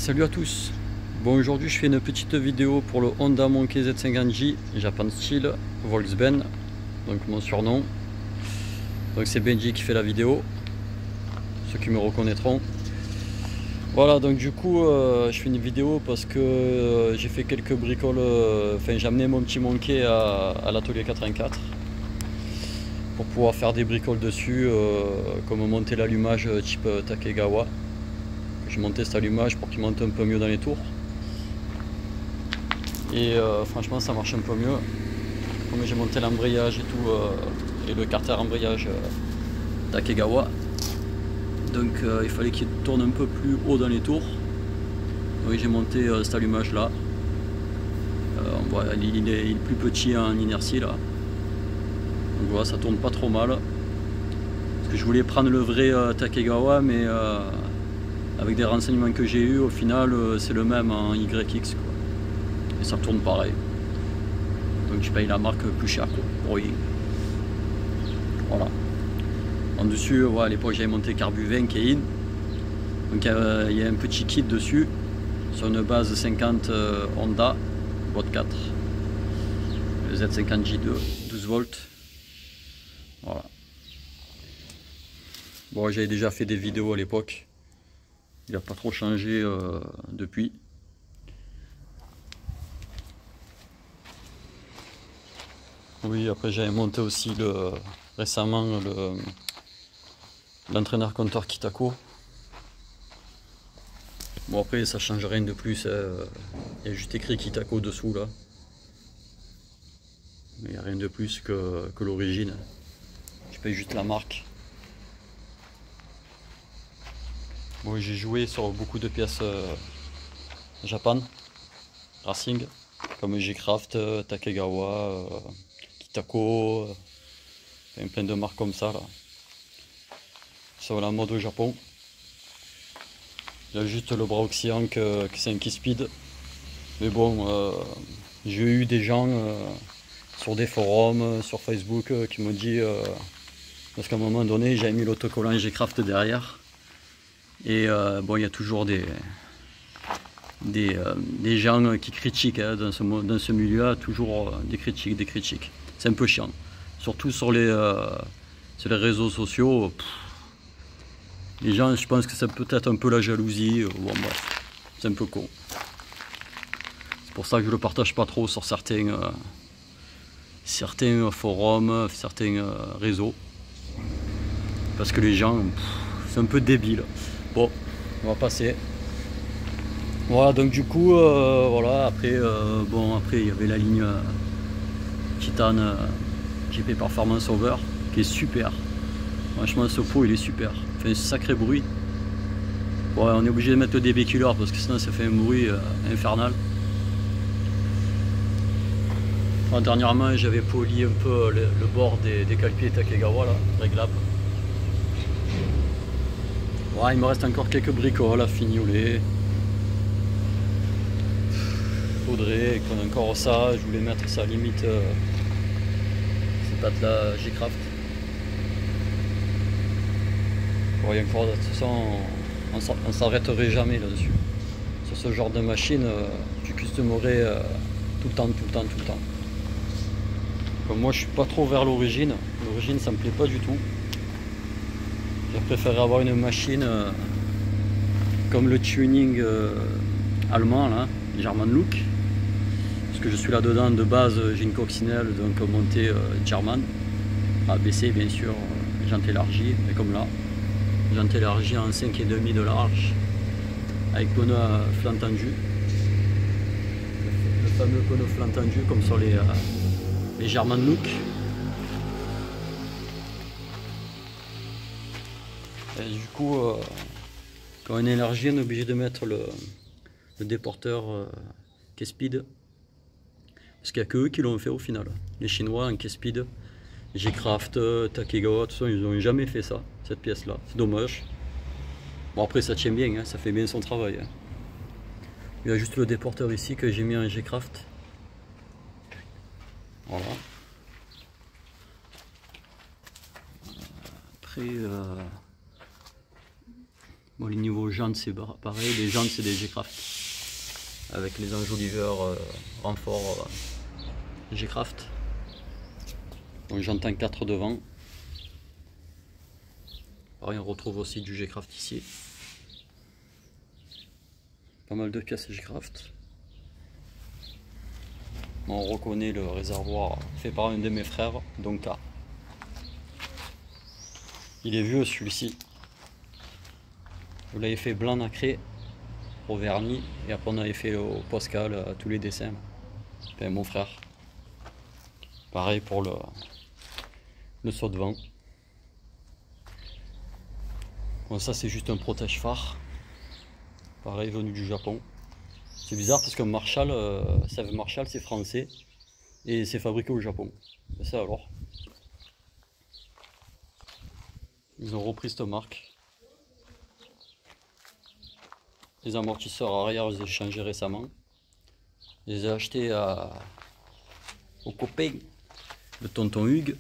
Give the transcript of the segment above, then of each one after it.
Salut à tous. Bon, aujourd'hui je fais une petite vidéo pour le Honda Monkey Z50J Japan Style Volkswagen, donc mon surnom. Donc c'est Benji qui fait la vidéo, ceux qui me reconnaîtront. Voilà, donc du coup je fais une vidéo parce que j'ai fait quelques bricoles, enfin j'ai amené mon petit Monkey à l'atelier 84 pour pouvoir faire des bricoles dessus, comme monter l'allumage type Takegawa. J'ai monté cet allumage pour qu'il monte un peu mieux dans les tours. Et franchement ça marche un peu mieux. Comme j'ai monté l'embrayage et tout, et le carter embrayage Takegawa. Donc il fallait qu'il tourne un peu plus haut dans les tours. Donc j'ai monté cet allumage là. On voit, il est plus petit en inertie là. Donc voilà, ça tourne pas trop mal. Parce que je voulais prendre le vrai Takegawa, mais avec des renseignements que j'ai eu, au final c'est le même en YX quoi. Et ça tourne pareil. Donc je paye la marque plus cher quoi, pour rien. Voilà. En dessus, voilà, à l'époque j'avais monté Carbu 20 qui est in. Donc il y a un petit kit dessus, sur une base 50 Honda, boîte 4. Le Z50J2, 12 volts. Voilà. Bon, j'avais déjà fait des vidéos à l'époque. Il n'a pas trop changé depuis. Oui, après j'avais monté aussi récemment l'entraîneur compteur Kitako. Bon après ça change rien de plus, il y a juste écrit Kitako dessous là. Mais il n'y a rien de plus que l'origine. Je paye juste la marque. Bon, j'ai joué sur beaucoup de pièces Japan, Racing, comme G-Craft, Takegawa, Kitako, plein de marques comme ça là. Sur la mode au Japon. Il y a juste le bras occidental que c'est un Keyspeed. Mais bon, j'ai eu des gens sur des forums, sur Facebook qui m'ont dit, parce qu'à un moment donné j'avais mis l'autocollant G-Craft derrière. Et bon, il y a toujours des gens qui critiquent hein, dans ce milieu, toujours des critiques. C'est un peu chiant. Surtout sur les réseaux sociaux. Les gens, je pense que c'est peut-être un peu la jalousie. Bon, bref, c'est un peu con. C'est pour ça que je le partage pas trop sur certains forums, certains réseaux. Parce que les gens, c'est un peu débile. Bon, on va passer. Voilà, donc du coup, voilà, après, bon, après il y avait la ligne Titan GP Performance Over qui est super. Franchement, ce pot il est super. Il fait un sacré bruit. Bon, on est obligé de mettre le débéculeur parce que sinon ça fait un bruit infernal. Enfin, dernièrement, j'avais poli un peu le bord des cale-pieds Takegawa, là, réglable. Ouais, il me reste encore quelques bricoles à fignoler. Faudrait qu'on encore ça, je voulais mettre ça limite ces pattes là G-Craft. Bon, il y a encore, de toute façon on s'arrêterait jamais là-dessus. Sur ce genre de machine, tu customerais tout le temps. Comme moi je suis pas trop vers l'origine ça me plaît pas du tout. Je préfère avoir une machine comme le tuning allemand là, German Look. Parce que je suis là-dedans de base, j'ai une coccinelle, donc montée German. ABC bien sûr, jante élargie, mais comme là. Jante élargie en 5,5 de large, avec pneu flanc tendu. Le fameux pneu flanc tendu comme sur les German Look. Et du coup, quand on est élargi, on est obligé de mettre le déporteur Keyspeed. Parce qu'il n'y a que eux qui l'ont fait au final. Les Chinois en Keyspeed, G-Craft, Takegawa, tout ça, ils n'ont jamais fait ça, cette pièce-là. C'est dommage. Bon après ça tient bien, hein, ça fait bien son travail. Hein. Il y a juste le déporteur ici que j'ai mis en G-Craft. Voilà. Après, Bon, les niveaux jantes c'est pareil, les jantes c'est des G-Craft avec les enjoliveurs renfort G-Craft. Donc j'entends 4 devant. Pareil, on retrouve aussi du G-Craft ici. Pas mal de pièces G-Craft. On reconnaît le réservoir fait par un de mes frères, donc il est vieux celui-ci. Je l'avais fait blanc nacré au vernis et après on avait fait au Pascal tous les dessins. Enfin, mon frère. Pareil pour le saut de vent. Bon, ça c'est juste un protège phare. Pareil, venu du Japon. C'est bizarre parce que Marshall, Save Marshall c'est français et c'est fabriqué au Japon. Et ça alors. Ils ont repris cette marque. Les amortisseurs arrière, je les ai changés récemment. Je les ai achetés au copain de tonton Hugues,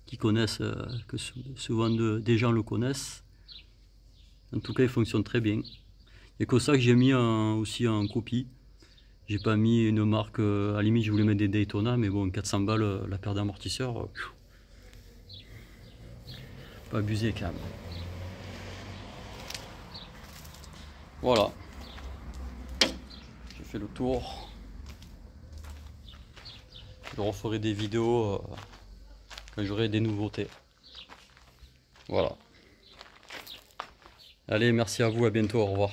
qui connaissent, que souvent des gens le connaissent. En tout cas, il fonctionne très bien. Et que ça que j'ai mis aussi en copie. J'ai pas mis une marque, à la limite je voulais mettre des Daytona, mais bon, 400 balles la paire d'amortisseurs, pas abusé quand même. Voilà, j'ai fait le tour. Je referai des vidéos quand j'aurai des nouveautés. Voilà. Allez, merci à vous, à bientôt, au revoir.